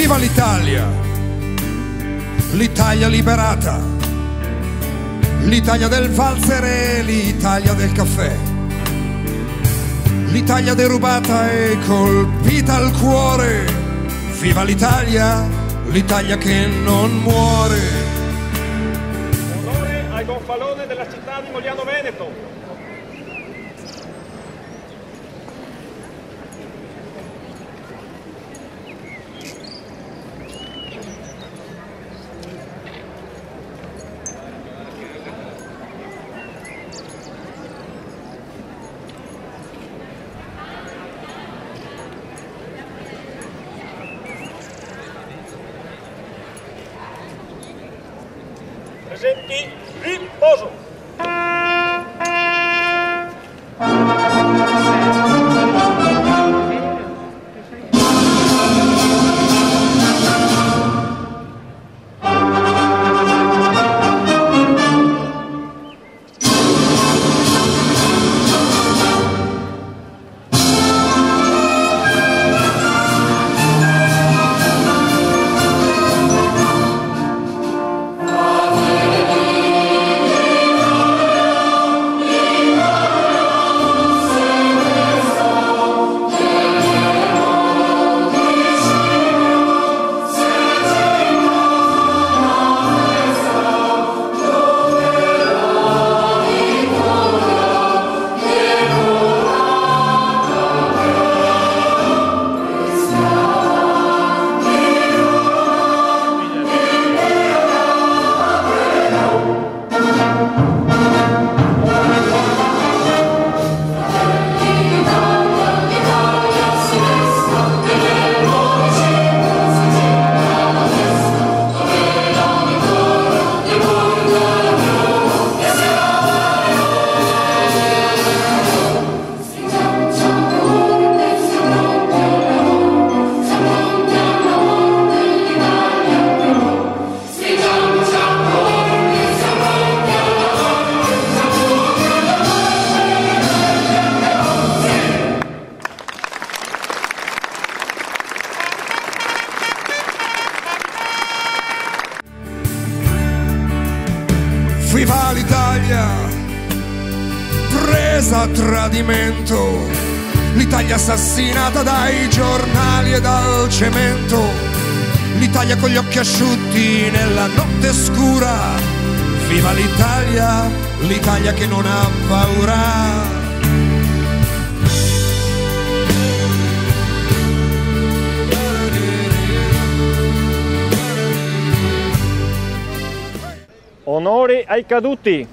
Viva l'Italia, l'Italia liberata, l'Italia del valzer, l'Italia del caffè, l'Italia derubata e colpita al cuore. Viva l'Italia, l'Italia che non muore. Onore al gonfalone della città di Mogliano Veneto. Presenti, riposo! Viva l'Italia, presa a tradimento, l'Italia assassinata dai giornali e dal cemento, l'Italia con gli occhi asciutti nella notte scura. Viva l'Italia, l'Italia che non ha paura. Onore ai caduti.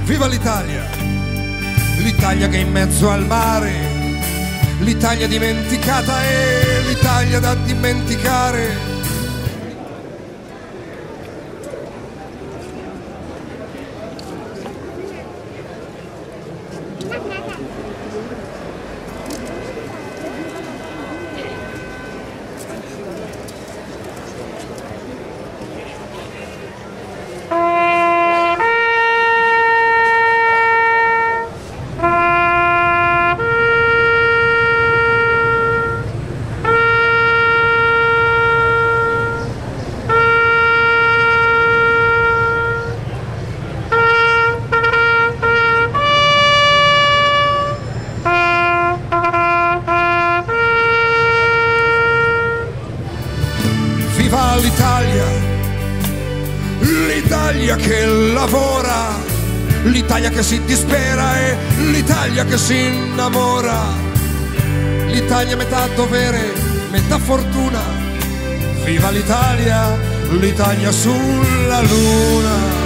Viva l'Italia, l'Italia che è in mezzo al mare, l'Italia dimenticata e l'Italia da dimenticare. Viva l'Italia, l'Italia che lavora, l'Italia che si dispera e l'Italia che si innamora, l'Italia metà dovere, metà fortuna. Viva l'Italia, l'Italia sulla luna.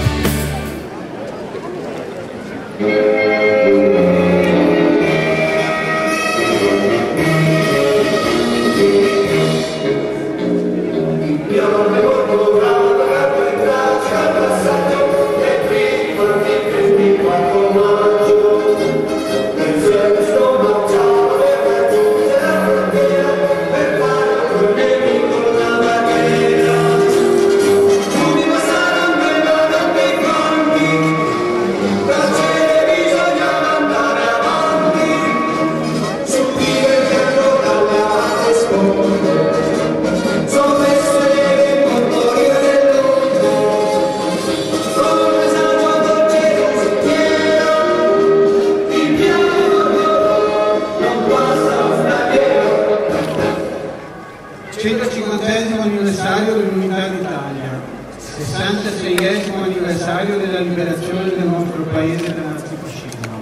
Anniversario dell'Unità d'Italia, 66esimo anniversario della liberazione del nostro paese dal nazifascismo.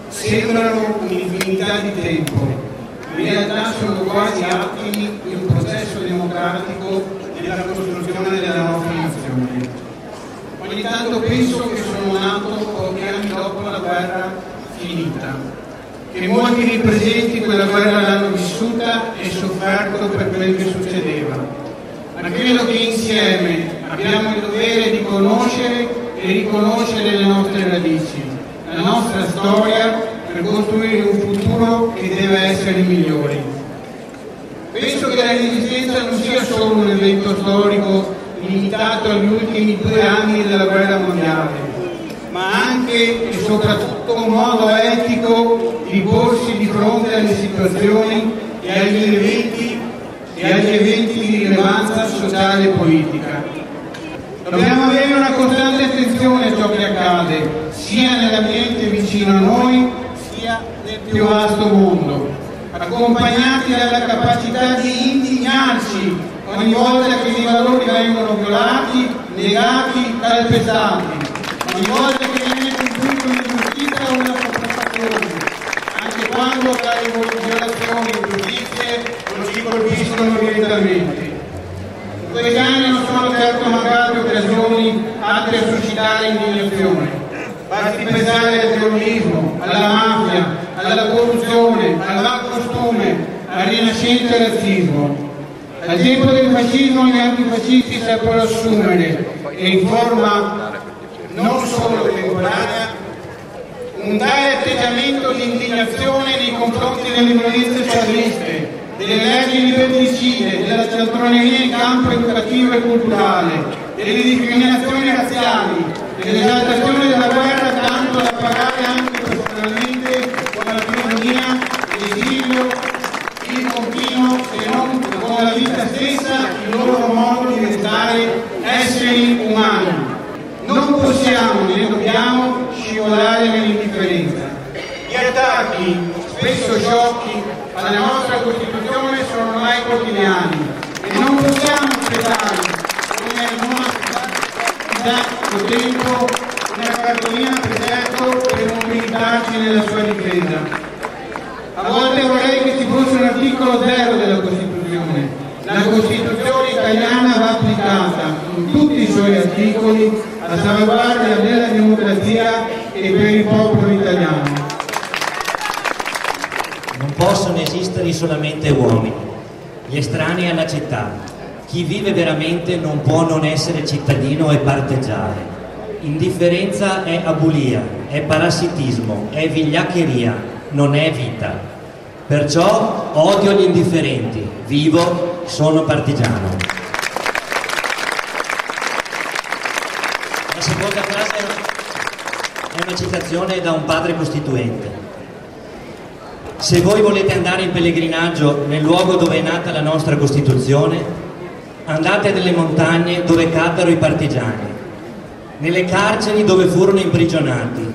Sembrano un'infinità di tempo, in realtà sono quasi attimi di un processo democratico nella costruzione della nostra nazione. Ogni tanto penso che sono nato pochi anni dopo la guerra finita, che molti lì presenti quella guerra l'hanno vissuta e sofferto per quel che succedeva. Ma credo che insieme abbiamo il dovere di conoscere e riconoscere le nostre radici, la nostra storia, per costruire un futuro che deve essere migliore. Penso che la Resistenza non sia solo un evento storico limitato agli ultimi 2 anni della guerra mondiale, ma anche e soprattutto un modo etico di porsi di fronte alle situazioni e agli eventi di rilevanza sociale e politica. Dobbiamo avere una costante attenzione a ciò che accade, sia nell'ambiente vicino a noi, sia nel più vasto mondo, accompagnati dalla capacità di indignarci ogni volta che i valori vengono violati, negati, calpestati, ogni volta che viene compiuta un'ingiustizia o una sopraffazione, anche quando tali violazioni e ingiustizie non ci colpiscono direttamente. In questi anni non sono certo mancate occasioni atte a suscitare indignazione. Basti pensare al terrorismo, alla mafia, alla corruzione, al malcostume, al rinascente razzismo. Al tempo del fascismo gli antifascisti sappero assumere, e in forma non solo temporanea, un tale atteggiamento di indignazione nei confronti delle violenze sarliste, delle leggi liberticide, della cialtroneria in campo educativo e culturale, delle discriminazioni razziali, dell'esaltazione della guerra tanto da pagare anche personalmente con la prigionia, l'esilio, il continuo, se non con la vita stessa, il loro modo di diventare esseri umani. Non possiamo né dobbiamo scivolare nell'indifferenza. Gli attacchi, spesso sciocchi, alla nostra Costituzione sono ormai quotidiani e non possiamo aspettare come da tempo una cartolina presetto per mobilitarci nella sua difesa. A volte vorrei che ci fosse un articolo 0 della Costituzione. La Costituzione italiana va applicata in tutti i suoi articoli a salvaguardia della democrazia e per il popolo italiano. Non possono esistere solamente uomini, gli estranei alla città. Chi vive veramente non può non essere cittadino e parteggiare. Indifferenza è abulia, è parassitismo, è vigliaccheria, non è vita. Perciò odio gli indifferenti, vivo, sono partigiano. La seconda frase è una citazione da un padre costituente. Se voi volete andare in pellegrinaggio nel luogo dove è nata la nostra Costituzione, andate nelle montagne dove caddero i partigiani, nelle carceri dove furono imprigionati,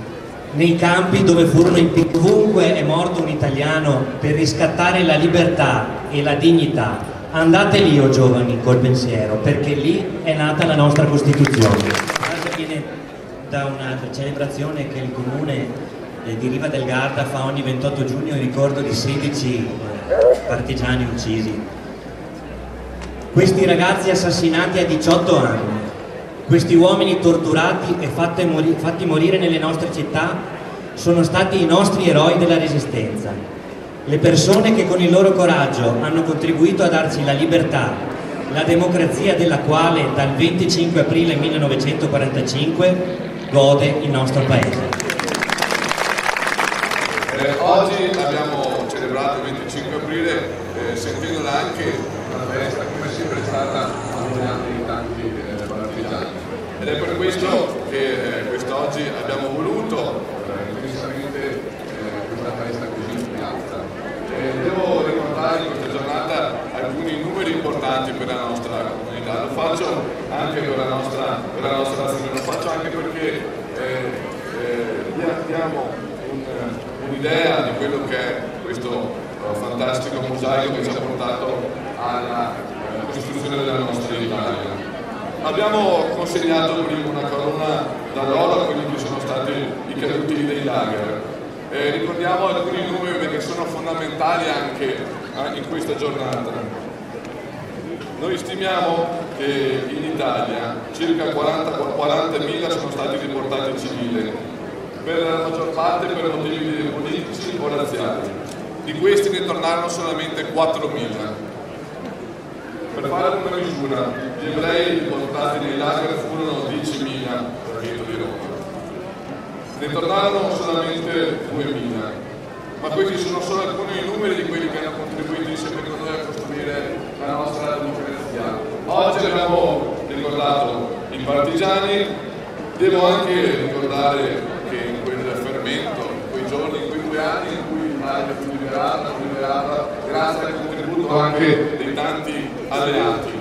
nei campi dove furono impiccati. Ovunque è morto un italiano per riscattare la libertà e la dignità. Andate lì, o giovani, col pensiero, perché lì è nata la nostra Costituzione. La frase viene da una celebrazione che il comune di Riva del Garda fa ogni 28 giugno in ricordo di 16 partigiani uccisi. Questi ragazzi assassinati a 18 anni, questi uomini torturati e fatti morire nelle nostre città sono stati i nostri eroi della Resistenza, le persone che con il loro coraggio hanno contribuito a darci la libertà, la democrazia della quale dal 25 aprile 1945 gode il nostro Paese. Oggi abbiamo celebrato il 25 aprile sentendola anche una festa come sempre è stata accompagnata di tanti partigiani, ed è per questo che quest'oggi abbiamo voluto intensamente questa festa così in piazza. Devo ricordare in questa giornata alcuni numeri importanti per la nostra comunità, lo faccio anche per la nostra azione, lo faccio anche perché diamo un'idea di quello che è questo fantastico mosaico che ci ha portato alla costruzione della nostra Italia. Abbiamo consegnato prima una corona d'oro a quelli che sono stati i caduti dei lager. Ricordiamo alcuni numeri perché sono fondamentali anche in questa giornata. Noi stimiamo che in Italia circa 40.000 sono stati riportati in civile, per la maggior parte per motivi politici o razziali. Di questi ne tornarono solamente 4.000. Per fare una misura, gli ebrei riportati nei lager furono 10.000 per Ghetto di Roma. Ne tornarono solamente 2.000. Ma questi sono solo alcuni numeri di quelli che hanno contribuito insieme con noi a costruire la nostra democrazia. Oggi abbiamo ricordato i partigiani, devo anche ricordare che in quel fermento, in quei giorni, in quei 2 anni in cui l'Italia fu liberata grazie al contributo anche dei tanti alleati.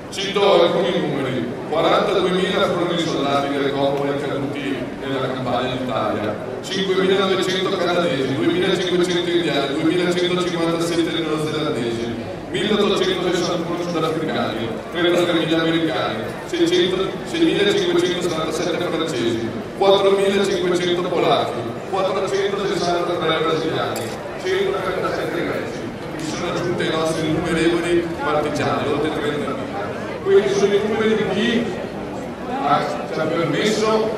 Cito alcuni numeri: 42.000 furono i soldati del Corpo caduti nella campagna d'Italia, 5.900 canadesi, 2.500 indiani, 2.157 neozelandesi, 1.861 sudafricani, 33.000 americani, 6.577 francesi, 4.500 polacchi, 463 brasiliani, 137 greci. Mi sono aggiunti ai nostri innumerevoli partigiani, oltre 30.000. Questi sono i numeri di chi ci ha permesso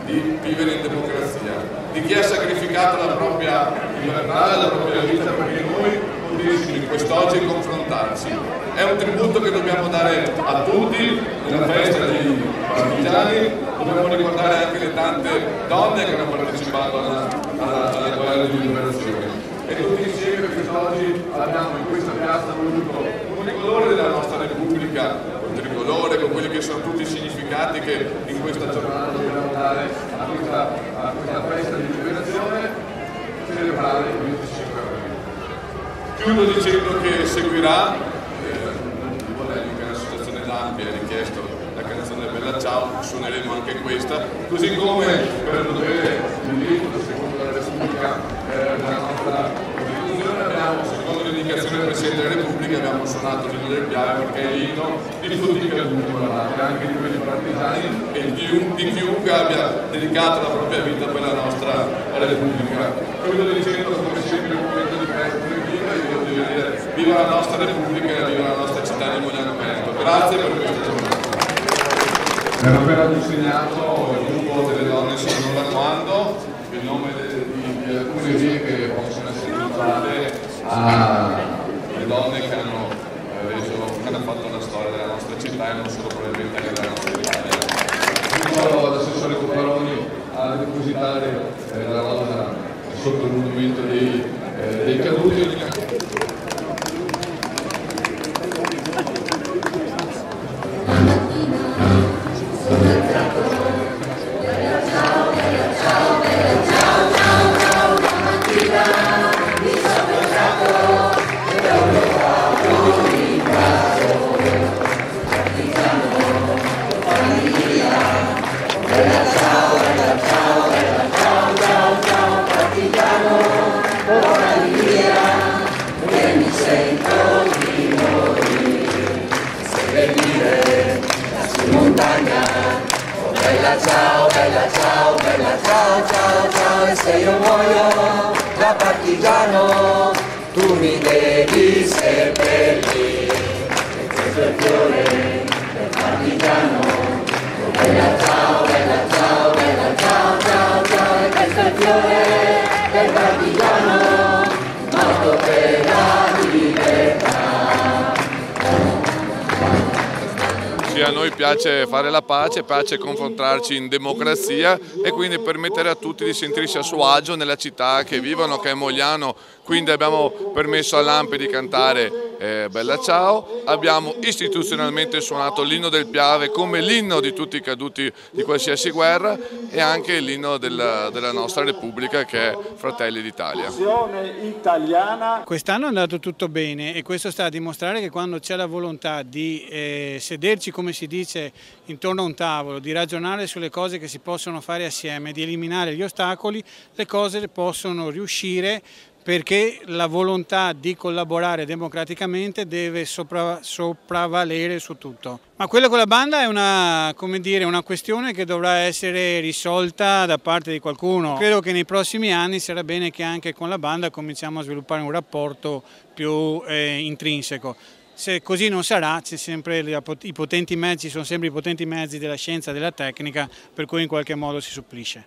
di vivere in democrazia, di chi ha sacrificato la propria libertà, la propria vita perché noi potessimo in quest'oggi confrontarci. È un tributo che dobbiamo dare a tutti nella festa dei partigiani, dobbiamo ricordare anche le tante donne che hanno partecipato alla guerra di liberazione. E tutti insieme quest'oggi abbiamo in questa piazza voluto un colore della nostra Repubblica, un tricolore con quelli che sono tutti i significati che in questa giornata dobbiamo dare a questa festa di liberazione, celebrare il 25 aprile. Chiudo dicendo che seguirà di polemica l'associazione Zampi ha richiesto la canzone Bella Ciao, suoneremo anche questa, così come per dovere di diritto secondo la Repubblica della nostra Costituzione abbiamo, secondo l'indicazione del Presidente della Repubblica, abbiamo suonato l'inno del Piave perché è l'inno di tutti i caduti, anche di quelli partigiani e di chiunque abbia dedicato la propria vita per la nostra Repubblica. Chiudo dicendo come sempre il momento di festa viva e devo dire viva la nostra Repubblica e viva la nostra città di Mogliano Veneto. Grazie per questa giornata. Mi hanno appena consegnato il gruppo delle donne sono Quando, il nome di alcune vie che possono essere usate alle donne che hanno fatto la storia della nostra città e non solo probabilmente anche della nostra Italia. Invito l'assessore Copparoni a depositare la rosa sotto il monumento dei caduti. Ciao, ciao, ciao, partigiano, portali via bella ciao, ciao, ciao, e se io muoio da partigiano, tu mi devi seppellire, e questo è il fiore del partigiano. Bella ciao, ciao, ciao, ciao, e questo è il fiore del partigiano, morto per la libertà. Sì, a noi piace fare la pace, piace confrontarci in democrazia e quindi permettere a tutti di sentirsi a suo agio nella città che vivono, che è Mogliano. Quindi abbiamo permesso all'Ampi di cantare Bella Ciao, abbiamo istituzionalmente suonato l'inno del Piave come l'inno di tutti i caduti di qualsiasi guerra e anche l'inno della nostra Repubblica che è Fratelli d'Italia. Quest'anno è andato tutto bene e questo sta a dimostrare che quando c'è la volontà di sederci, come si dice, intorno a un tavolo, di ragionare sulle cose che si possono fare assieme, di eliminare gli ostacoli, le cose possono riuscire, perché la volontà di collaborare democraticamente deve sopravvalere su tutto. Ma quella con la banda è una questione che dovrà essere risolta da parte di qualcuno. Credo che nei prossimi anni sarà bene che anche con la banda cominciamo a sviluppare un rapporto più intrinseco. Se così non sarà, ci sono sempre i potenti mezzi della scienza e della tecnica, per cui in qualche modo si supplisce.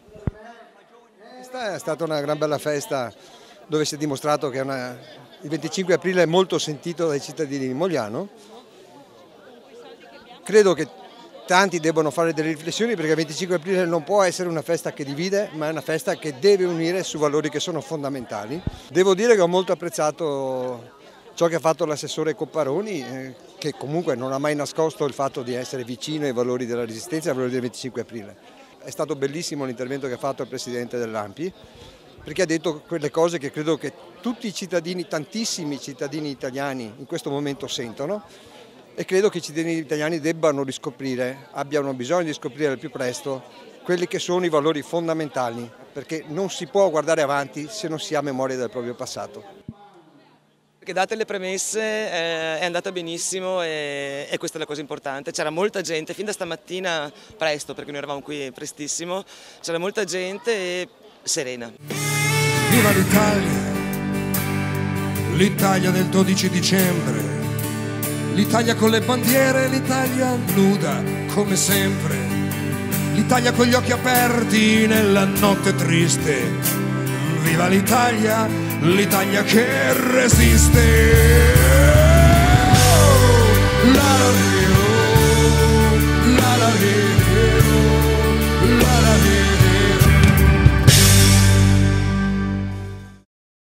Questa è stata una gran bella festa dove si è dimostrato che il 25 aprile è molto sentito dai cittadini di Mogliano. Credo che tanti debbano fare delle riflessioni perché il 25 aprile non può essere una festa che divide, ma è una festa che deve unire su valori che sono fondamentali. Devo dire che ho molto apprezzato ciò che ha fatto l'assessore Copparoni, che comunque non ha mai nascosto il fatto di essere vicino ai valori della Resistenza e ai valori del 25 aprile. È stato bellissimo l'intervento che ha fatto il presidente dell'Ampi, perché ha detto quelle cose che credo che tutti i cittadini, tantissimi cittadini italiani in questo momento sentono e credo che i cittadini italiani debbano riscoprire, abbiano bisogno di scoprire al più presto quelli che sono i valori fondamentali, perché non si può guardare avanti se non si ha memoria del proprio passato. Perché date le premesse è andata benissimo e questa è la cosa importante. C'era molta gente, fin da stamattina presto, perché noi eravamo qui prestissimo, c'era molta gente e serena. Viva l'Italia, l'Italia del 12 dicembre, l'Italia con le bandiere, l'Italia nuda come sempre, l'Italia con gli occhi aperti nella notte triste. Viva l'Italia, l'Italia che resiste.